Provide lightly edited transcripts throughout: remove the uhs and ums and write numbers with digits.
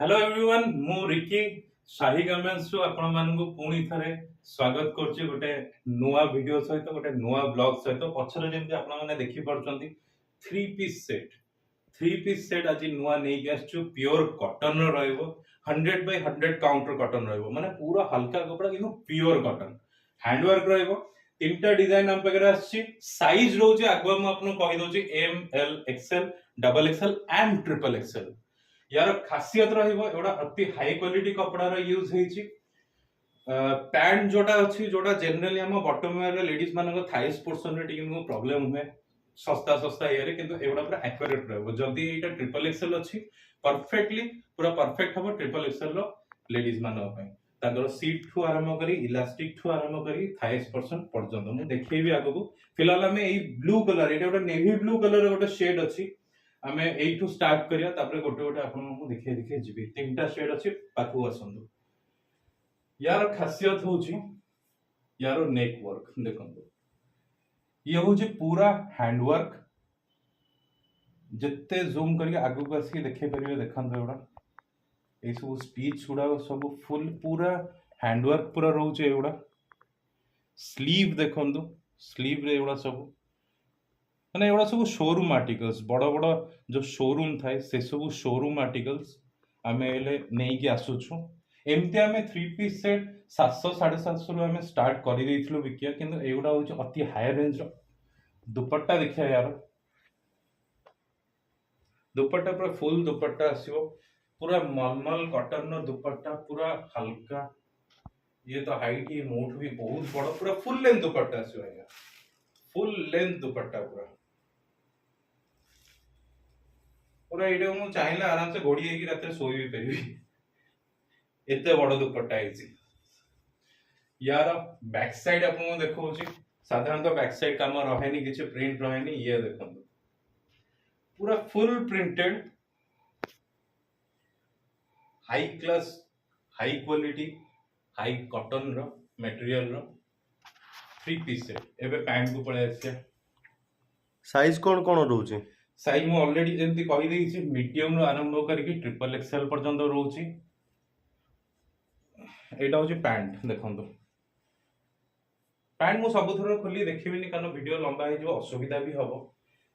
Hello everyone मु Ricky शाही garments रु आपण मानकु पुणी थरे स्वागत करछि गोटे नुवा वीडियो सहित गोटे नुवा ब्लॉग सहित पछरे जेमति आपण माने देखि परछंती थ्री पीस सेट आज नुवा नै आसछु प्योर कॉटन रो रहइबो 100 बाय 100 काउंटर कॉटन रहइबो माने पूरा हल्का कपड़ा किनु प्योर कॉटन हैंडवर्क रहइबो तीनटा डिजाइन हम पकरे आछि साइज रहउछि आगवा म आपन कहि दोछि M L XL double XL and triple XL यार खासियत रहिबो एडा अति हाई क्वालिटी कपड़ा रो यूज हेछि पैंट जोटा अछि जोटा जनरली हम बॉटम वेयर लेडीज मानको थाइस पोर्शन रे टिकनु प्रॉब्लम हुए सस्ता सस्ता एरे किंतु एवडा पूरा एक्यूरेट रहबो जदी एटा ट्रिपल एक्सएल अछि परफेक्टली पूरा परफेक्ट हबो ट्रिपल एक्सएल रो लेडीज मानको पय तांगर सीट ठु आरंभ करी इलास्टिक ठु आरंभ करी थाइस पोर्शन पर्यंत मु देखैबी आगो फिलहाल हमें एई ब्लू कलर एटा गोटे नेवी ब्लू कलर रे गोटे शेड अछि आमे एठू स्टार्ट करिया तापर गोटे गोटे आपन को देखै देखै जिबी तीनटा शेड अछि पाखु आसंदु यार खासियत होची यार नेक वर्क देखंदु ये होची पूरा हैंड वर्क जत्ते जूम करके आगु को आसी देखै परिबे देखंदु एडा ए सब स्टिच उडा सब फुल पूरा हैंड वर्क पूरा रहउची एडा स्लीव देखंदु स्लीव रे एडा सब माने एडा सब शोरूम आर्टिकल्स बड़ बड़ जो शोरूम थाए से सब शोरूम आर्टिकल्स आमे एले नेई के आसुछु एमती आमे 3 पीस सेट 700 750 रु आमे स्टार्ट करि दैथिलु बिकिया किंतु एगुडा होची अति हाई रेंज रो दुपट्टा देखिया यार दुपट्टा पूरा फुल दुपट्टा आसीबो पूरा मलमल कॉटन नो दुपट्टा पूरा हल्का ये तो हाइट ही मोट भी बहुत बड़ पूरा फुल लेंथ दुपट्टा आसीबो आया फुल लेंथ दुपट्टा पूरा पूरा एडे मु चाहेला आराम से घोड़ी हेकी रात सोई भी परिबी एते बड़ दुपट्टा आइछि यार बैक साइड आपन देखौछि साधारणतः बैक साइड काम रहेनी किछ प्रिंट रहेनी ये देखंतु पूरा full printed high class high quality high cotton रो मटेरियल रो 3 पीस सेट एबे पैंट को पळे आछे साइज कौन कौन रोचे साइज मु ऑलरेडी जेंति कहि देइछि मीडियम रो आरंभ करके ट्रिपल एक्सएल पर्यंत रहउछि एटा होछि पैंट देखंतु पैंट मु सब थोर खोली देखिबिनी कारण वीडियो लंबा हे जो असुविधा भी हबो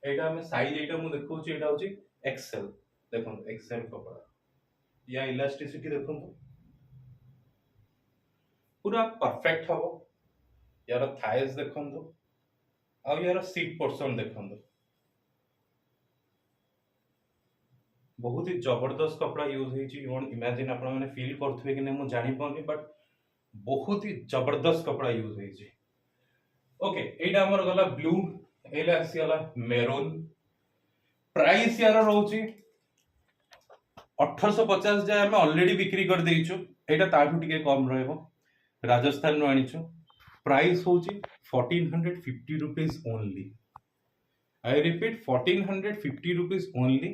एटा हम साइज एटा मु देखौछि एटा होछि एक्सएल देखंतु एक्सएल कपड़ा या इलास्टिसिटी देखंतु पूरा परफेक्ट हबो यार थाइस देखंतु आ यार सीट पोर्शन देखंतु बहुत ही जबरदस्त कपड़ा यूज हेछि वन इमेजिन आपण माने फील करथुबे कि नै मु जानि पनी बट बहुत ही जबरदस्त कपड़ा यूज हेछि ओके एटा हमर गला ब्लू एला आसी गला मेरून प्राइस यार रहउछि 1850 जे हम ऑलरेडी बिक्री कर देइछु एटा ताठू टिके कम रहबो राजस्थान नो आनिछु प्राइस होछि 1450 rupees only I repeat 1450 rupees only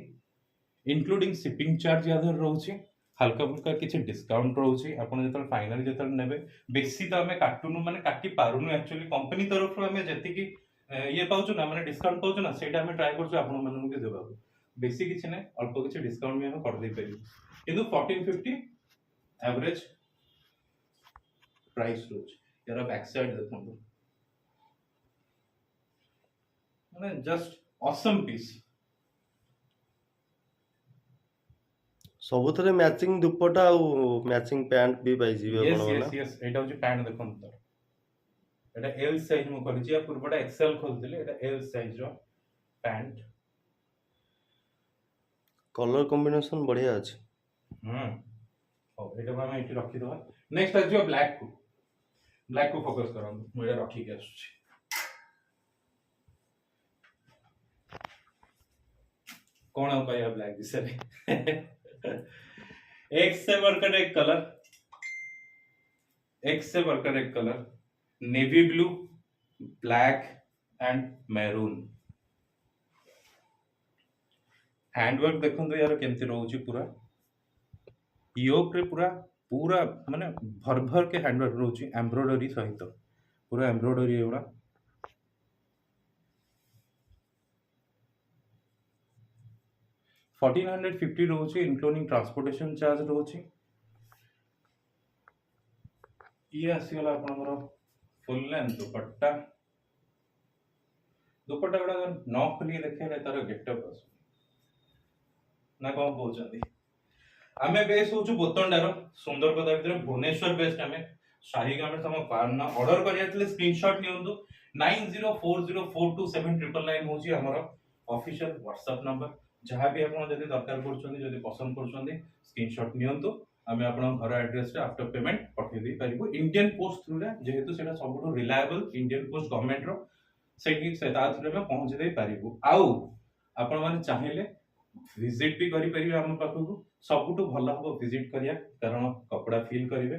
including shipping charge यादर रहउछि हल्का फुल्का किछि डिस्काउंट रहउछि आपण जेतल फाइनली जेतल नेबे बेसी तो हमें काटुनु माने काटी पारुनु एक्चुअली कंपनी तरफ रो हमें जति की ये पाउछु ना माने डिस्काउंट पाउछु ना सेटा हमें ट्राई करछु आपण मानन के देबा बेसी किछि नै अल्प किछि डिस्काउंट भी हमें कर दे परिबो किंतु 1450 एवरेज प्राइस रोज यार बैक साइड देखंतु माने जस्ट ऑसम पीस सबुथरे मैचिंग दुपट्टा और मैचिंग पैंट भी पाई जीवे यस आपण यस यस एटा होची पैंट देखंतु एटा एल साइज मु करछि या पूर्वटा एक्सएल खोलथिले एटा एल साइज रो पैंट कलर कॉम्बिनेशन बढ़िया अछि ओ एटा हम एठी रखि दवा नेक्स्ट आज जो ब्लैक को फोकस करन मु एटा रखि के आसुछि कोन आ पाया ब्लैक दिसरे एक से बढ़कर एक colour navy blue black and maroon handwork देखो यार केमती रहउछि पूरा योक रे पूरा पूरा माने भर भर के हैंडवर्क रहउछि एम्ब्रॉयडरी सहित पूरा एम्ब्रॉयडरी एवडा 1450 रोचे इंक्लूडिंग ट्रांसपोर्टेशन चार्ज रोचे ये आसीगला आपनकर फुल लेंथ दुपट्टा दुपट्टा गुड़ा न खोलिक देखले तार गेटअप आस ना कौन कहते आमे बेस होछु बोतंडार सुंदरपदा भीतर भुवनेश्वर बेस्ट आमे शाही गार्मेंट्स हम पारना ऑर्डर करियातले स्क्रीनशॉट नियंतु 9040427999 होची हमर ऑफिशियल व्हाट्सएप नंबर जहां भी आपण जदी दरकार करछोनी जदी पसंद करछोनी स्क्रीनशॉट नियंतु आमे आपण घर एड्रेस रे आफ्टर पेमेंट पठे दे परिबो इंडियन पोस्ट थ्रू रे जेहेतु सेटा सबुठो रिलायबल इंडियन पोस्ट गवर्नमेंट रो सेठी सेता थ्रू रे पहुंच दे परिबो आउ आपण माने चाहिले विजिट भी करि परिबे हम पाखु सबुठो भल हबो विजिट करिया कारण कपड़ा फील करिवे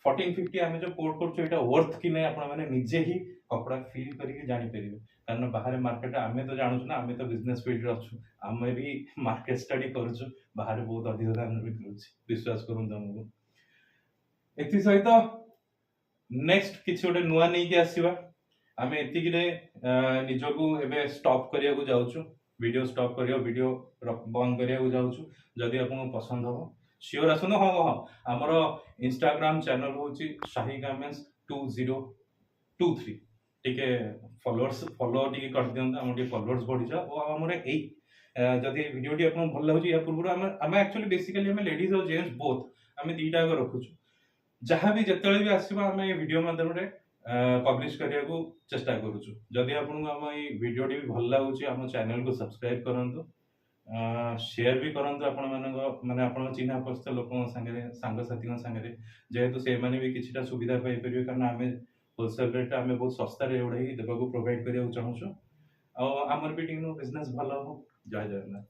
1450 आमे जो कोड करछो एटा वर्थ कि नै आपण माने निजे ही कपड़ा फील करिके जानि परिबे कारण बाहर मार्केट आमे तो जानछु ना आमे तो बिजनेस फील्ड रे अछु आमे भी मार्केट स्टडी करछु बाहर बहुत अधिक दाम रे बिक्री विश्वास करूं तुमको एथि सहित नेक्स्ट किछि ओटे नुवा नै के आसीबा आमे एति कि निजको एबे स्टॉप करिया को जाउछु वीडियो स्टॉप करियो वीडियो बंद करिया को जाउछु जदी आपन पसंद हो श्योर आसनो हो हमर इंस्टाग्राम चैनल होची शाही गार्मेंट्स 2023 टिके फॉलोअर्स फॉलो टिके कर दियंत हम टिके फॉलोअर्स बढ़ी जा ओ हमरे एई जदी वीडियो टी आपन भल लागुची या पूर्व हम एक्चुअली बेसिकली हम लेडीज और जेंट्स बोथ हम दीटा को रखुछु जहां भी जतले भी आसीबा हम ए वीडियो माध्यम रे पब्लिश करिया को चेष्टा करूछु जदी आपन हम ए वीडियो टी भल लागुची हम चैनल को सब्सक्राइब करंतु शेयर भी करंतु आपण माने आपण चिन्हा परिचित लोक संगे सांग साथी संगे जेहेतु से माने भी किछिटा सुविधा पाई परिबे कारण आमे होलसेल रेट आमे बहुत सस्ता रे एवढा ही देबा को प्रोवाइड करिया चाहूछु आ हमर भी टीम नो बिजनेस भलो हो जय जगन्नाथ।